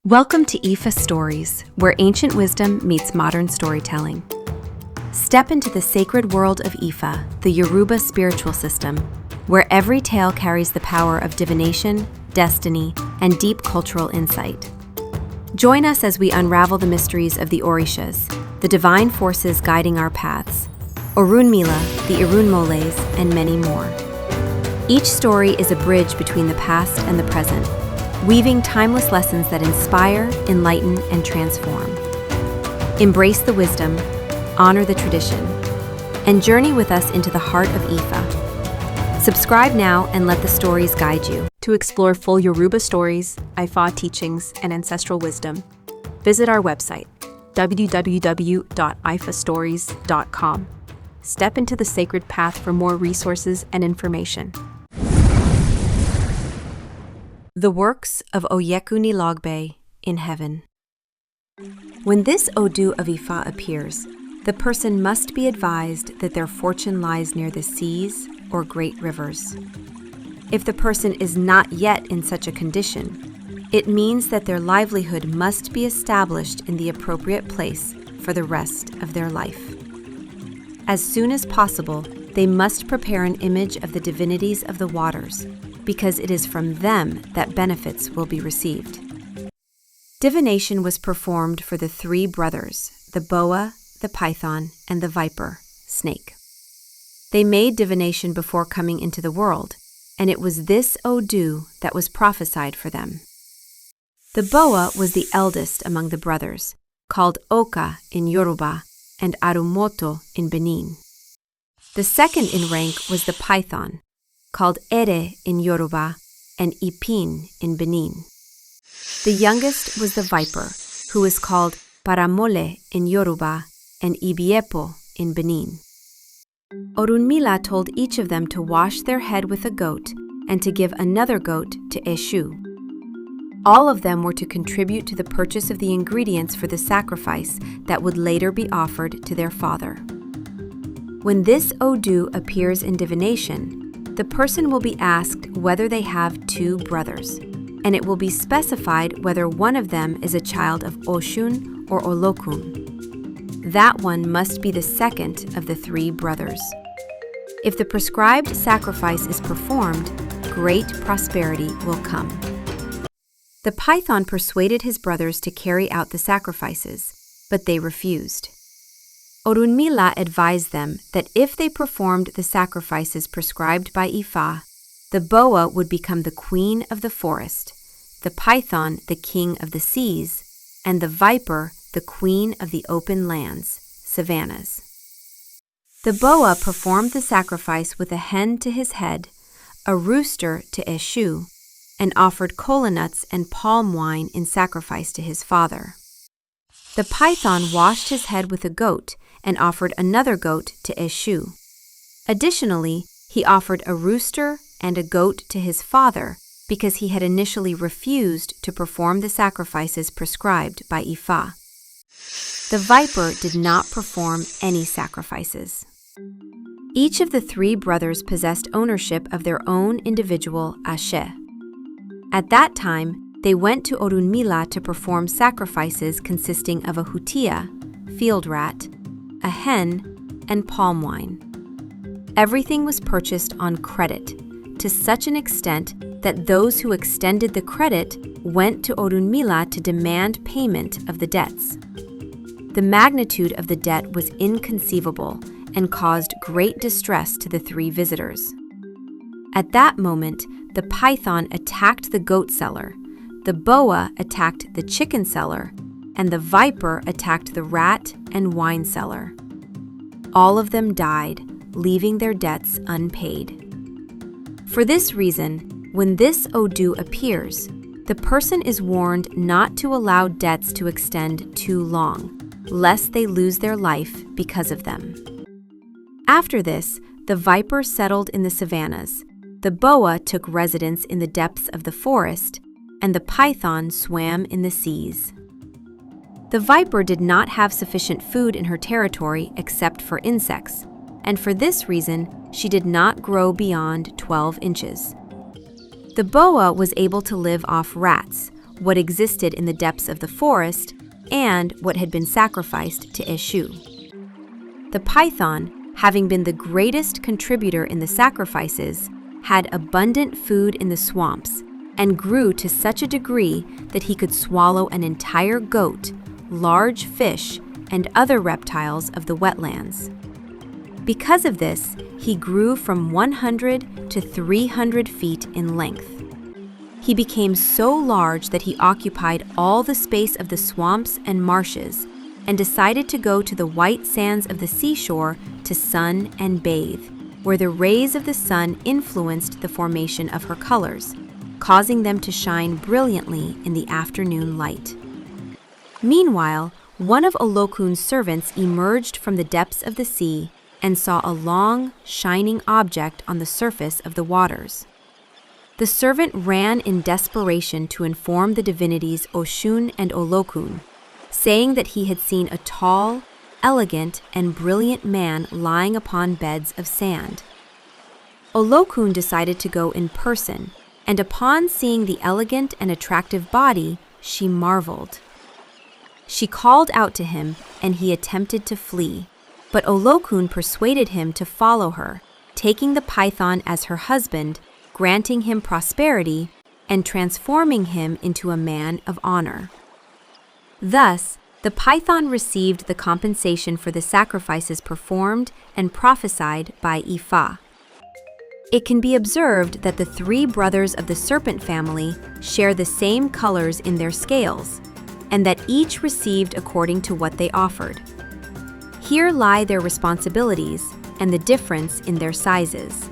Welcome to IFAStories, where ancient wisdom meets modern storytelling. Step into the sacred world of Ifa, the Yoruba spiritual system, where every tale carries the power of divination, destiny, and deep cultural insight. Join us as we unravel the mysteries of the Orishas, the divine forces guiding our paths, Orunmila, the Irunmoles, and many more. Each story is a bridge between the past and the present, weaving timeless lessons that inspire, enlighten, and transform. Embrace the wisdom, honor the tradition, and journey with us into the heart of Ifa. Subscribe now and let the stories guide you. To explore full Yoruba stories, Ifa teachings, and ancestral wisdom, visit our website, www.ifastories.com. Step into the sacred path for more resources and information. The works of Oyeku-Nilogbe in heaven. When this Odù of Ifa appears, the person must be advised that their fortune lies near the seas or great rivers. If the person is not yet in such a condition, it means that their livelihood must be established in the appropriate place for the rest of their life. As soon as possible, they must prepare an image of the divinities of the waters, because it is from them that benefits will be received. Divination was performed for the three brothers, the boa, the python, and the viper, snake. They made divination before coming into the world, and it was this Odù that was prophesied for them. The boa was the eldest among the brothers, called Oka in Yoruba and Arumoto in Benin. The second in rank was the python, called Ere in Yoruba and Ipin in Benin. The youngest was the viper, who is called Paramọ in Yoruba and Ibiepo in Benin. Orunmila told each of them to wash their head with a goat and to give another goat to Eshu. All of them were to contribute to the purchase of the ingredients for the sacrifice that would later be offered to their father. When this Odù appears in divination, the person will be asked whether they have two brothers, and it will be specified whether one of them is a child of Oshun or Olokun. That one must be the second of the three brothers. If the prescribed sacrifice is performed, great prosperity will come. The python persuaded his brothers to carry out the sacrifices, but they refused. Orunmila advised them that if they performed the sacrifices prescribed by Ifa, the boa would become the queen of the forest, the python the king of the seas, and the viper the queen of the open lands, savannas. The boa performed the sacrifice with a hen to his head, a rooster to Eshu, and offered kola nuts and palm wine in sacrifice to his father. The python washed his head with a goat and offered another goat to Eshu. Additionally, he offered a rooster and a goat to his father because he had initially refused to perform the sacrifices prescribed by Ifa. The viper did not perform any sacrifices. Each of the three brothers possessed ownership of their own individual ashe. At that time, they went to Orunmila to perform sacrifices consisting of a hutia, field rat, a hen, and palm wine. Everything was purchased on credit, to such an extent that those who extended the credit went to Orunmila to demand payment of the debts. The magnitude of the debt was inconceivable and caused great distress to the three visitors. At that moment, the python attacked the goat seller, the boa attacked the chicken seller, and the viper attacked the rat and wine seller. All of them died, leaving their debts unpaid. For this reason, when this Odù appears, the person is warned not to allow debts to extend too long, lest they lose their life because of them. After this, the viper settled in the savannas, the boa took residence in the depths of the forest, and the python swam in the seas. The viper did not have sufficient food in her territory except for insects, and for this reason, she did not grow beyond 12 inches. The boa was able to live off rats, what existed in the depths of the forest, and what had been sacrificed to Eshu. The python, having been the greatest contributor in the sacrifices, had abundant food in the swamps and grew to such a degree that he could swallow an entire goat, large fish, and other reptiles of the wetlands. Because of this, he grew from 100 to 300 feet in length. He became so large that he occupied all the space of the swamps and marshes and decided to go to the white sands of the seashore to sun and bathe, where the rays of the sun influenced the formation of her colors, causing them to shine brilliantly in the afternoon light. Meanwhile, one of Olokun's servants emerged from the depths of the sea and saw a long, shining object on the surface of the waters. The servant ran in desperation to inform the divinities Oshun and Olokun, saying that he had seen a tall, elegant, and brilliant man lying upon beds of sand. Olokun decided to go in person, and upon seeing the elegant and attractive body, she marveled. She called out to him, and he attempted to flee, but Olokun persuaded him to follow her, taking the python as her husband, granting him prosperity, and transforming him into a man of honor. Thus, the python received the compensation for the sacrifices performed and prophesied by Ifa. It can be observed that the three brothers of the serpent family share the same colors in their scales, and that each received according to what they offered. Here lie their responsibilities and the difference in their sizes.